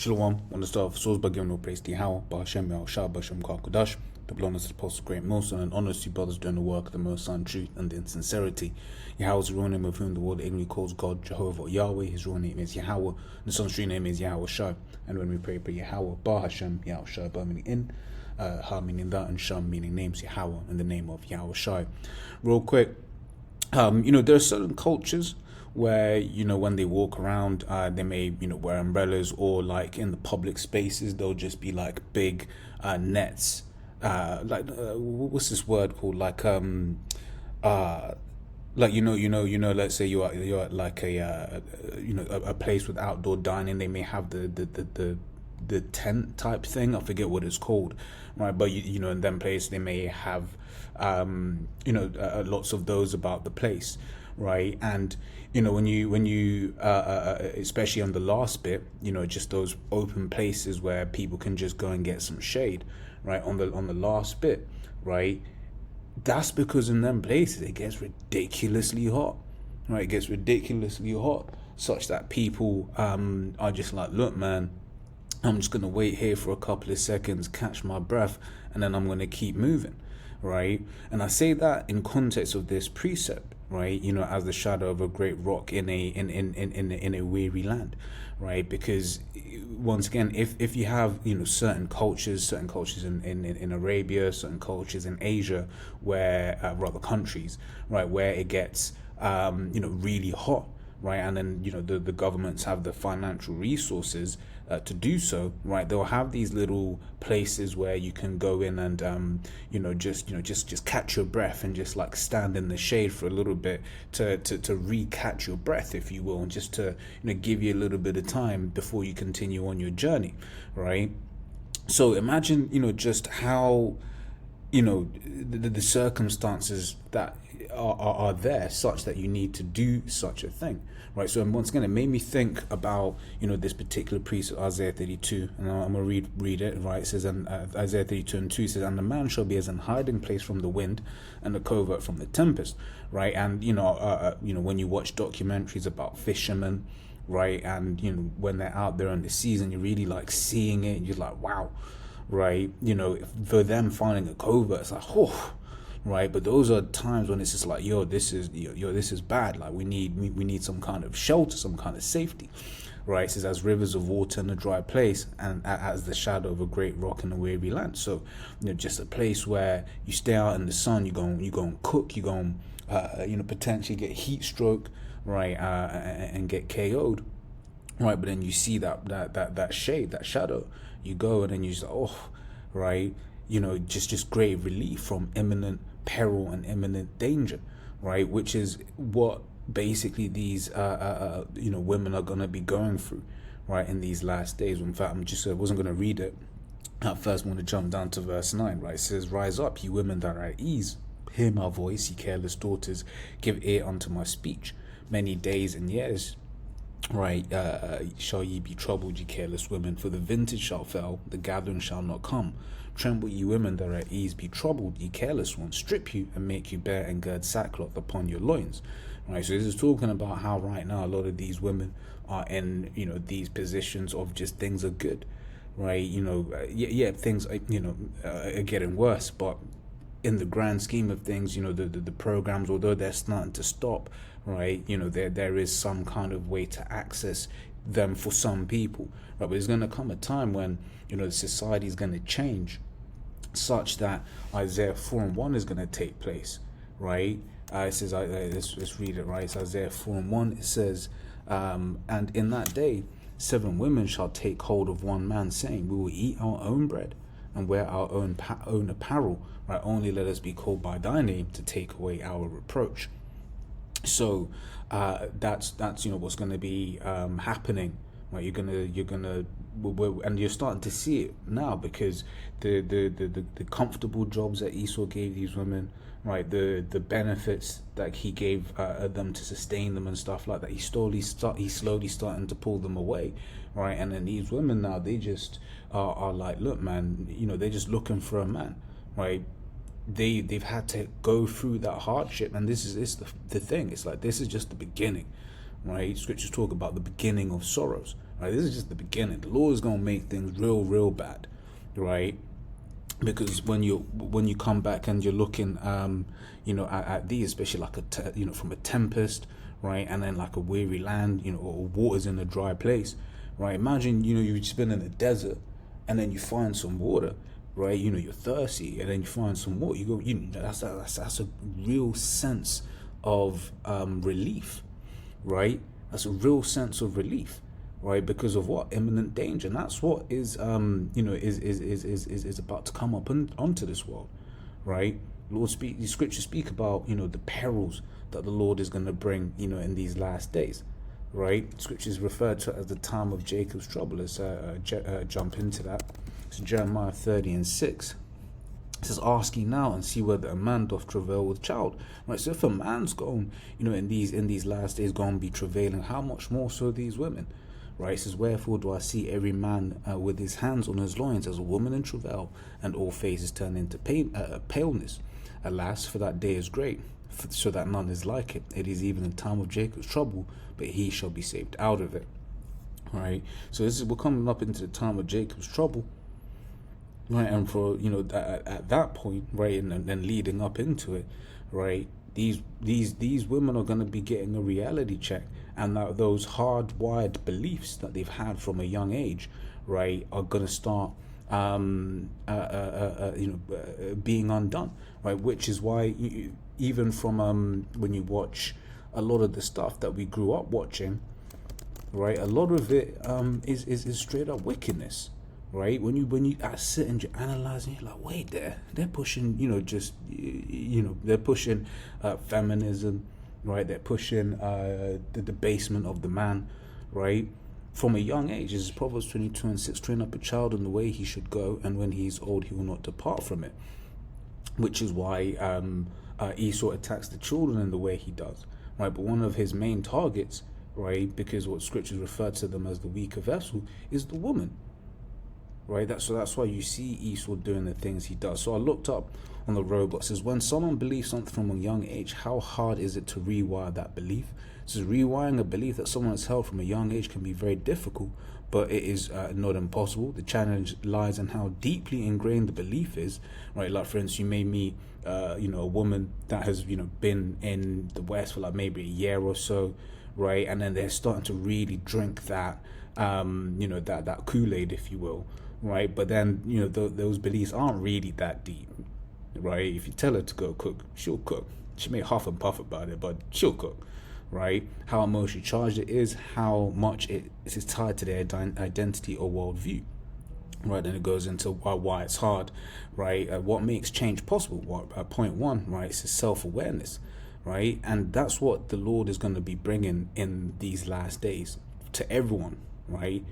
Shalom, on the start of Souls by giving no praise to Yahweh, Bahashem Yahushua, Bashem Kakudash, the blondness of the Apostle Great Most, and honors to brothers doing the work of the Most High in truth and in sincerity. Yahweh's real name of whom the world ignorantly calls God, Jehovah, Yahweh. His real name is Yahweh, and the Son's true name is Yahweh Shai. And when we pray Yahweh, Bahashem Yahushua, Ba meaning in, Ha meaning that, and Sham meaning names, Yahweh, in the name of Yahweh Shai. Real quick, there are certain cultures where, when they walk around, they may, wear umbrellas, or like in the public spaces, they'll just be like big nets. What's this word called? Let's say you're at like a place with outdoor dining. They may have the tent type thing. I forget what it's called, right? But in them places they may have lots of those about the place, right? And when you especially on the last bit, just those open places where people can just go and get some shade, right? On the last bit, right? That's because in them places it gets ridiculously hot, right? It gets ridiculously hot, such that people are just like, look, man, I'm just gonna wait here for a couple of seconds, catch my breath, and then I'm gonna keep moving, right? And I say that in context of this precept, right? As the shadow of a great rock in a weary land, right? Because once again, if you have certain cultures in Arabia, certain cultures in Asia, where rather countries, right, where it gets really hot, right, and then the governments have the financial resources to do so, right, they'll have these little places where you can go in and just catch your breath and just like stand in the shade for a little bit to re-catch your breath, if you will, and just to give you a little bit of time before you continue on your journey, right? So imagine just how the circumstances that are there such that you need to do such a thing, right? So once again, it made me think about this particular precept, Isaiah 32, and I'm gonna read it, right? It says, and Isaiah 32:2 says, and the man shall be as an hiding place from the wind, and a covert from the tempest, right? And when you watch documentaries about fishermen, right, and when they're out there in the season, you're really like seeing it, and you're like, wow, right? For them finding a covert, it's like, oh, right? But those are times when it's just like, this is bad. Like we need some kind of shelter, some kind of safety, right? It says, as rivers of water in a dry place, and as the shadow of a great rock in a weary land. So just a place where you stay out in the sun, you go and cook, you go and potentially get heat stroke, right, and get KO'd, right? But then you see that shade, that shadow, you go and then you just right, just great relief from imminent peril and imminent danger, right? Which is what basically these women are going to be going through, right, in these last days. In fact, I wasn't going to read it at first. I want to jump down to verse 9, right? It says, rise up, ye women that are at ease, hear my voice, ye careless daughters, give ear unto my speech. Many days and years, right, shall ye be troubled, ye careless women, for the vintage shall fail, the gathering shall not come. Tremble, ye women that are at ease, be troubled, ye careless ones, strip you and make you bare and gird sackcloth upon your loins, right? So this is talking about how right now a lot of these women are in these positions of just things are good, right? Things are getting worse, but in the grand scheme of things, the programs, although they're starting to stop, right, there is some kind of way to access them for some people, right? But there's going to come a time when the society is going to change such that Isaiah 4:1 is going to take place, right? It says, let's read it, right? It's Isaiah 4:1. It says, and in that day 7 women shall take hold of one man, saying, we will eat our own bread and wear our own apparel, right? Only let us be called by thy name to take away our reproach. So that's what's going to be happening, right? And you're starting to see it now, because the comfortable jobs that Esau gave these women, right, the benefits that he gave them to sustain them and stuff like that, he's slowly starting to pull them away, right? And then these women now, they just are like, look, man, they're just looking for a man, right? They've had to go through that hardship, and this is the thing. It's like, this is just the beginning, right? Scriptures talk about the beginning of sorrows, right? This is just the beginning. The Lord is going to make things real bad, right? Because when you come back and you're looking, at these, especially like from a tempest, right, and then like a weary land, or waters in a dry place, right? Imagine, you've been in the desert, and then you find some water, right? You're thirsty, and then you find some water. You go, that's a real sense of relief, right? That's a real sense of relief, right? Because of what? Imminent danger. And that's what is is about to come up onto this world, right? The scriptures speak about, the perils that the Lord is going to bring, in these last days, right? Scriptures refer to it as the time of Jacob's trouble. Let's jump into that. It's Jeremiah 30:6. It says, "Ask ye now and see whether a man doth travail with child." Right. So if a man's going, in these last days, going to be travailing, how much more so these women? Right. It says, "Wherefore do I see every man with his hands on his loins as a woman in travail, and all faces turn into paleness? Alas, for that day is great, so that none is like it. It is even the time of Jacob's trouble, but he shall be saved out of it." Right. So we're coming up into the time of Jacob's trouble. Right, and for at that point, right, and then leading up into it, right, these women are going to be getting a reality check, and that those hardwired beliefs that they've had from a young age, right, are going to start being undone, right, which is why even from when you watch a lot of the stuff that we grew up watching, right, a lot of it is straight up wickedness. Right, when you sit and you're analyzing, you're like, wait, they're pushing, they're pushing feminism, right? They're pushing the debasement of the man, right? From a young age. This is Proverbs 22:6. "Train up a child in the way he should go, and when he is old, he will not depart from it." Which is why Esau attacks the children in the way he does, right? But one of his main targets, right, because what scriptures refer to them as the weaker vessel, is the woman. Right, that's why you see Esau doing the things he does. So I looked up on the robot. It says, when someone believes something from a young age, how hard is it to rewire that belief? It says rewiring a belief that someone has held from a young age can be very difficult, but it is not impossible. The challenge lies in how deeply ingrained the belief is. Right, like for instance, you may meet a woman that has been in the West for like maybe a year or so, right, and then they're starting to really drink that that Kool-Aid, if you will. Right, but then those beliefs aren't really that deep, right? If you tell her to go cook, she'll cook. She may huff and puff about it, but she'll cook, right? How emotionally charged it is, how much it is tied to their identity or worldview, right? And it goes into why it's hard, right? What makes change possible? Point one, right? It's self-awareness, right? And that's what the Lord is going to be bringing in these last days to everyone, right?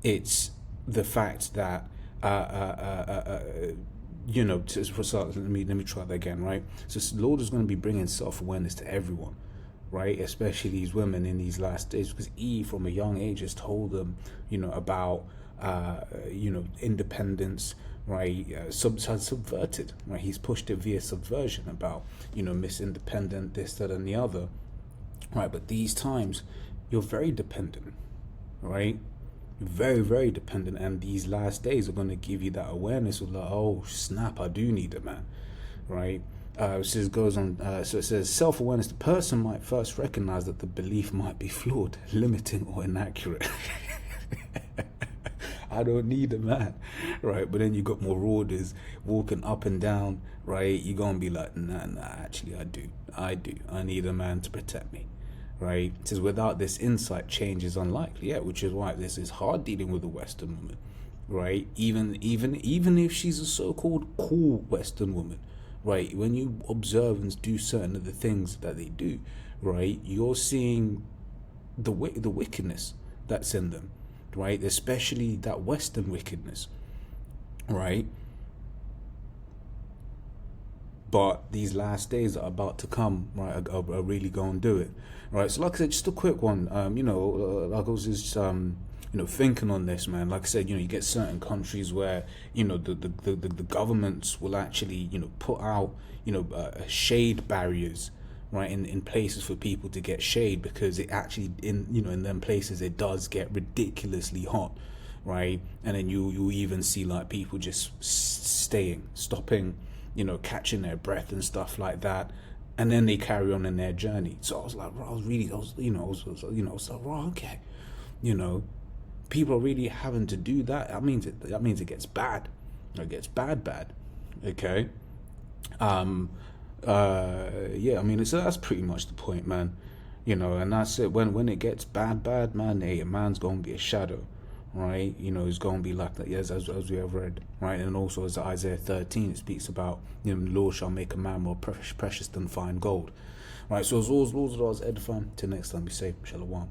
It's the fact that let me try that again, right? So the Lord is going to be bringing self-awareness to everyone, right? Especially these women in these last days, because Eve from a young age has told them about independence, right? Subverted, right? He's pushed it via subversion about Miss Independent, this, that, and the other, right? But these times you're very dependent, right? Very, very dependent, and these last days are going to give you that awareness of like, oh snap, I do need a man, right? It goes on. So it says, self-awareness. The person might first recognize that the belief might be flawed, limiting, or inaccurate. I don't need a man, right? But then you got marauders walking up and down, right? You're gonna be like, nah, actually, I do. I need a man to protect me. Right, it says without this insight, change is unlikely. Yeah, which is why this is hard dealing with a Western woman, right? Even if she's a so-called cool Western woman, right? When you observe and do certain of the things that they do, right, you're seeing the wickedness that's in them, right? Especially that Western wickedness, right? But these last days that are about to come, right, are really going to do it, right? So like I said, just a quick one, like I was just, thinking on this, man. Like I said, you get certain countries where, the governments will actually, put out, shade barriers, right, in places for people to get shade, because it actually, in them places, it does get ridiculously hot, right? And then you even see like people just stopping, catching their breath and stuff like that, and then they carry on in their journey. So I was like, I was like, okay, people are really having to do that. That means it gets bad. It gets bad. Okay. Yeah, I mean, that's pretty much the point, man. And that's it. When it gets bad, man, hey, a man's gonna be a shadow, right? It's gonna be like that, yes, as we have read, right? And also, as Isaiah 13, it speaks about, the Lord shall make a man more precious than fine gold, right? So as always, edifying. Till next time, be safe. Shalom.